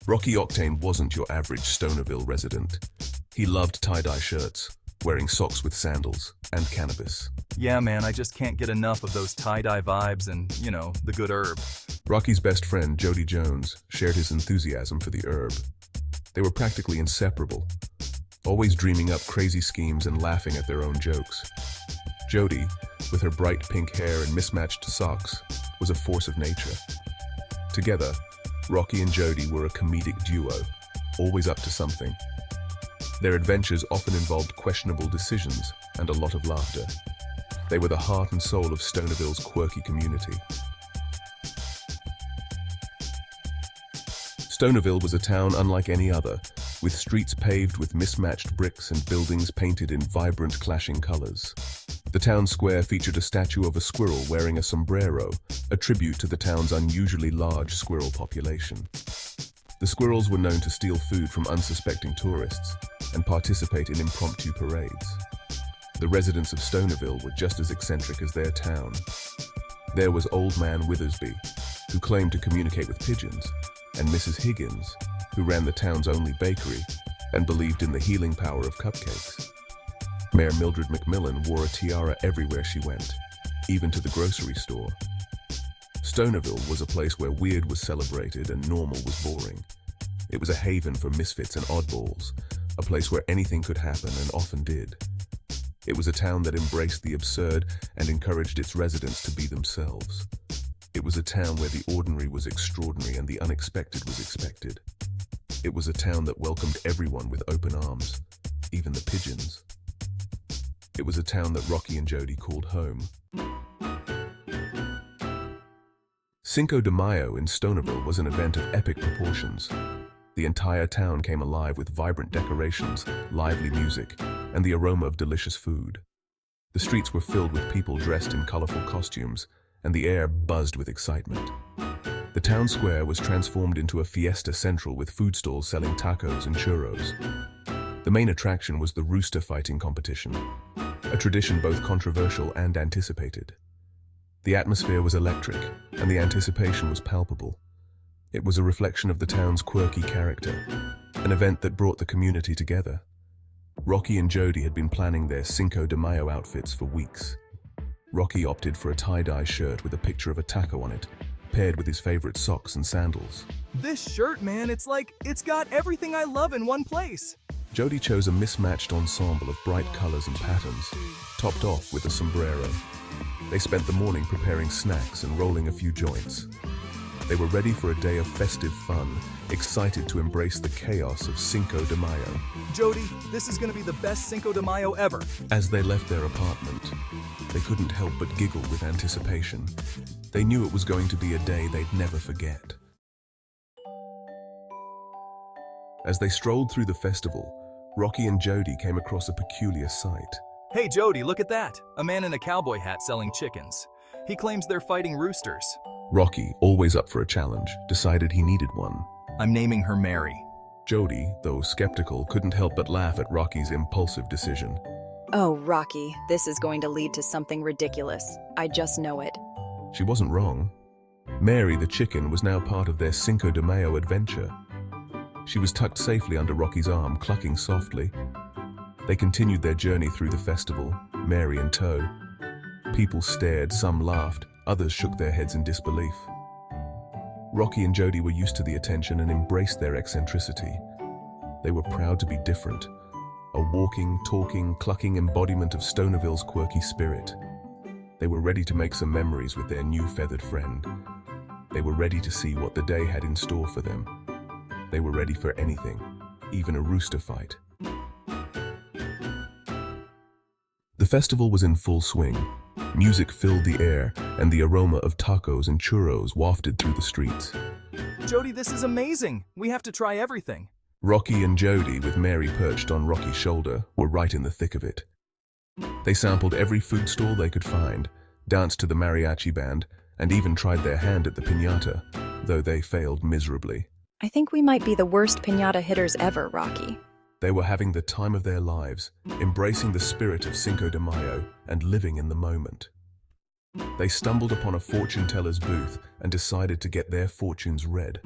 Rocky Octane wasn't your average Stonerville resident. He loved tie-dye shirts, wearing socks with sandals, and cannabis. Yeah, man, I just can't get enough of those tie-dye vibes and, the good herb. Rocky's best friend, Jody Jones, shared his enthusiasm for the herb. They were practically inseparable, always dreaming up crazy schemes and laughing at their own jokes. Jody, with her bright pink hair and mismatched socks, was a force of nature. Together, Rocky and Jody were a comedic duo, always up to something. Their adventures often involved questionable decisions and a lot of laughter. They were the heart and soul of Stonerville's quirky community. Stonerville was a town unlike any other, with streets paved with mismatched bricks and buildings painted in vibrant clashing colors. The town square featured a statue of a squirrel wearing a sombrero, a tribute to the town's unusually large squirrel population. The squirrels were known to steal food from unsuspecting tourists and participate in impromptu parades. The residents of Stonerville were just as eccentric as their town. There was Old Man Withersby, who claimed to communicate with pigeons, and Mrs. Higgins, who ran the town's only bakery and believed in the healing power of cupcakes. Mayor Mildred McMillan wore a tiara everywhere she went, even to the grocery store. Stonerville was a place where weird was celebrated and normal was boring. It was a haven for misfits and oddballs, a place where anything could happen and often did. It was a town that embraced the absurd and encouraged its residents to be themselves. It was a town where the ordinary was extraordinary and the unexpected was expected. It was a town that welcomed everyone with open arms, even the pigeons. It was a town that Rocky and Jody called home. Cinco de Mayo in Stonerville was an event of epic proportions. The entire town came alive with vibrant decorations, lively music, and the aroma of delicious food. The streets were filled with people dressed in colorful costumes, and the air buzzed with excitement. The town square was transformed into a fiesta central with food stalls selling tacos and churros. The main attraction was the rooster fighting competition, a tradition both controversial and anticipated. The atmosphere was electric, and the anticipation was palpable. It was a reflection of the town's quirky character, an event that brought the community together. Rocky and Jody had been planning their Cinco de Mayo outfits for weeks. Rocky opted for a tie-dye shirt with a picture of a taco on it, paired with his favorite socks and sandals. This shirt, man, it's got everything I love in one place. Jody chose a mismatched ensemble of bright colors and patterns, topped off with a sombrero. They spent the morning preparing snacks and rolling a few joints. They were ready for a day of festive fun, excited to embrace the chaos of Cinco de Mayo. Jody, this is gonna be the best Cinco de Mayo ever. As they left their apartment, they couldn't help but giggle with anticipation. They knew it was going to be a day they'd never forget. As they strolled through the festival, Rocky and Jody came across a peculiar sight. Hey Jody, look at that! A man in a cowboy hat selling chickens. He claims they're fighting roosters. Rocky, always up for a challenge, decided he needed one. I'm naming her Mary. Jody, though skeptical, couldn't help but laugh at Rocky's impulsive decision. Oh, Rocky, this is going to lead to something ridiculous. I just know it. She wasn't wrong. Mary the chicken was now part of their Cinco de Mayo adventure. She was tucked safely under Rocky's arm, clucking softly. They continued their journey through the festival, Mary in tow. People stared, some laughed, others shook their heads in disbelief. Rocky and Jody were used to the attention and embraced their eccentricity. They were proud to be different, a walking, talking, clucking embodiment of Stonerville's quirky spirit. They were ready to make some memories with their new feathered friend. They were ready to see what the day had in store for them. They were ready for anything, even a rooster fight. The festival was in full swing. Music filled the air, and the aroma of tacos and churros wafted through the streets. Jody, this is amazing! We have to try everything. Rocky and Jody, with Mary perched on Rocky's shoulder, were right in the thick of it. They sampled every food stall they could find, danced to the mariachi band, and even tried their hand at the piñata, though they failed miserably. I think we might be the worst piñata hitters ever, Rocky. They were having the time of their lives, embracing the spirit of Cinco de Mayo and living in the moment. They stumbled upon a fortune teller's booth and decided to get their fortunes read.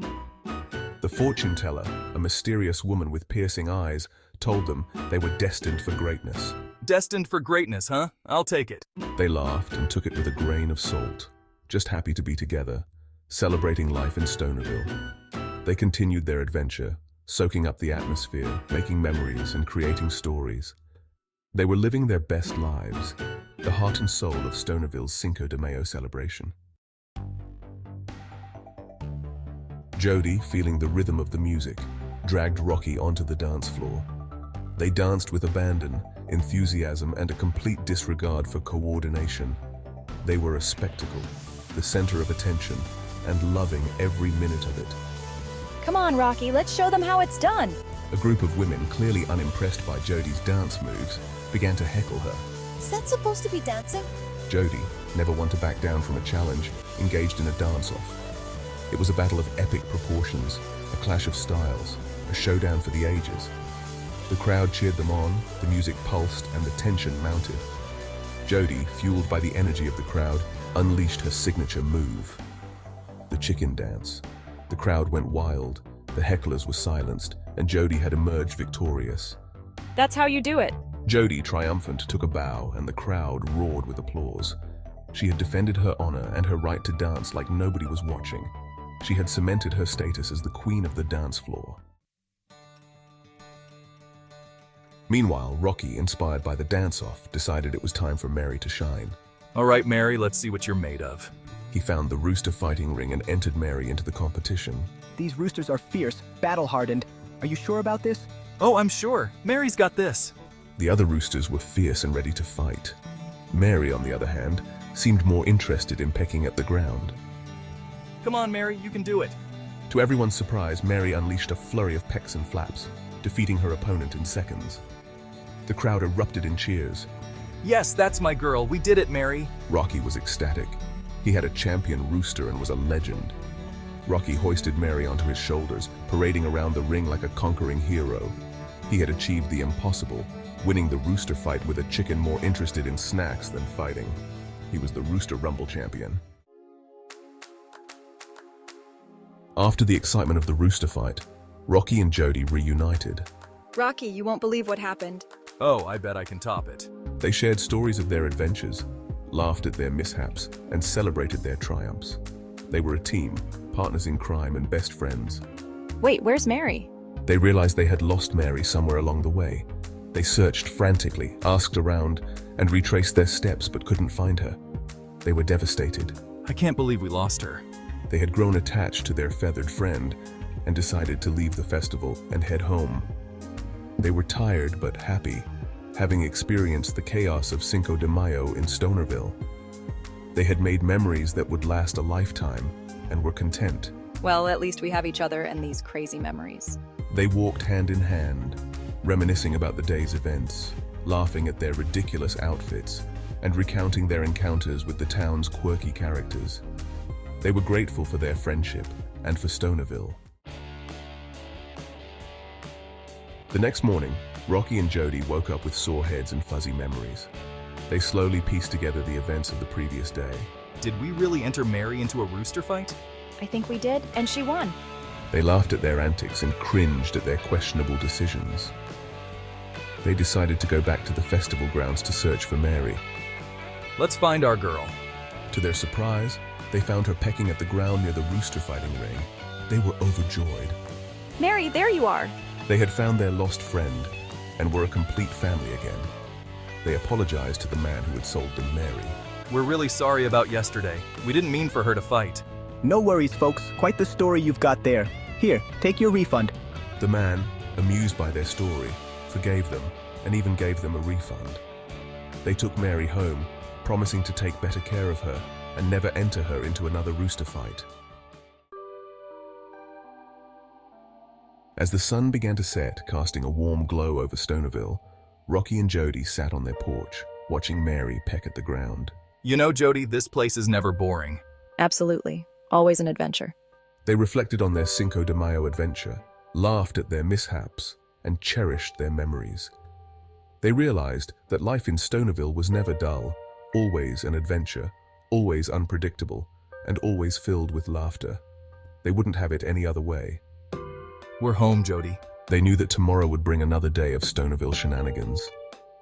The fortune teller, a mysterious woman with piercing eyes, told them they were destined for greatness. Destined for greatness, huh? I'll take it. They laughed and took it with a grain of salt, just happy to be together, celebrating life in Stonerville. They continued their adventure, soaking up the atmosphere, making memories and creating stories. They were living their best lives, the heart and soul of Stonerville's Cinco de Mayo celebration. Jody, feeling the rhythm of the music, dragged Rocky onto the dance floor. They danced with abandon, enthusiasm, and a complete disregard for coordination. They were a spectacle, the center of attention, and loving every minute of it. Come on, Rocky, let's show them how it's done. A group of women, clearly unimpressed by Jody's dance moves, began to heckle her. Is that supposed to be dancing? Jody, never one to back down from a challenge, engaged in a dance-off. It was a battle of epic proportions, a clash of styles, a showdown for the ages. The crowd cheered them on, the music pulsed, and the tension mounted. Jody, fueled by the energy of the crowd, unleashed her signature move, the chicken dance. The crowd went wild, the hecklers were silenced, and Jody had emerged victorious. That's how you do it. Jody, triumphant, took a bow, and the crowd roared with applause. She had defended her honor and her right to dance like nobody was watching. She had cemented her status as the queen of the dance floor. Meanwhile, Rocky, inspired by the dance-off, decided it was time for Mary to shine. All right, Mary, let's see what you're made of. He found the rooster fighting ring and entered Mary into the competition. These roosters are fierce, battle-hardened. Are you sure about this? Oh, I'm sure. Mary's got this. The other roosters were fierce and ready to fight. Mary, on the other hand, seemed more interested in pecking at the ground. Come on, Mary, you can do it. To everyone's surprise, Mary unleashed a flurry of pecks and flaps, defeating her opponent in seconds. The crowd erupted in cheers. Yes, that's my girl. We did it, Mary. Rocky was ecstatic. He had a champion rooster and was a legend. Rocky hoisted Mary onto his shoulders, parading around the ring like a conquering hero. He had achieved the impossible, winning the rooster fight with a chicken more interested in snacks than fighting. He was the Rooster Rumble champion. After the excitement of the rooster fight, Rocky and Jody reunited. Rocky, you won't believe what happened. Oh, I bet I can top it. They shared stories of their adventures, laughed at their mishaps, and celebrated their triumphs. They were a team, partners in crime and best friends. Wait, where's Mary? They realized they had lost Mary somewhere along the way. They searched frantically, asked around, and retraced their steps but couldn't find her. They were devastated. I can't believe we lost her. They had grown attached to their feathered friend and decided to leave the festival and head home. They were tired but happy, having experienced the chaos of Cinco de Mayo in Stonerville. They had made memories that would last a lifetime and were content. Well, at least we have each other and these crazy memories. They walked hand in hand, reminiscing about the day's events, laughing at their ridiculous outfits, and recounting their encounters with the town's quirky characters. They were grateful for their friendship and for Stonerville. The next morning, Rocky and Jody woke up with sore heads and fuzzy memories. They slowly pieced together the events of the previous day. Did we really enter Mary into a rooster fight? I think we did, and she won. They laughed at their antics and cringed at their questionable decisions. They decided to go back to the festival grounds to search for Mary. Let's find our girl. To their surprise, they found her pecking at the ground near the rooster fighting ring. They were overjoyed. Mary, there you are. They had found their lost friend and were a complete family again. They apologized to the man who had sold them Mary. We're really sorry about yesterday. We didn't mean for her to fight. No worries, folks. Quite the story you've got there. Here, take your refund. The man, amused by their story, forgave them and even gave them a refund. They took Mary home, promising to take better care of her and never enter her into another rooster fight. As the sun began to set, casting a warm glow over Stonerville, Rocky and Jody sat on their porch, watching Mary peck at the ground. You know, Jody, this place is never boring. Absolutely. Always an adventure. They reflected on their Cinco de Mayo adventure, laughed at their mishaps, and cherished their memories. They realized that life in Stonerville was never dull, always an adventure, always unpredictable, and always filled with laughter. They wouldn't have it any other way. We're home, Jody. They knew that tomorrow would bring another day of Stonerville shenanigans.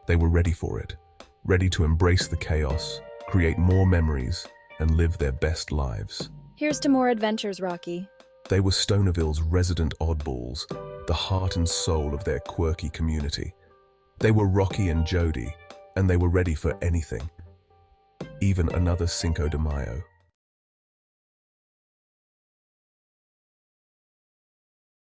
They were ready for it, ready to embrace the chaos, create more memories, and live their best lives. Here's to more adventures, Rocky. They were Stonerville's resident oddballs, the heart and soul of their quirky community. They were Rocky and Jody, and they were ready for anything, even another Cinco de Mayo.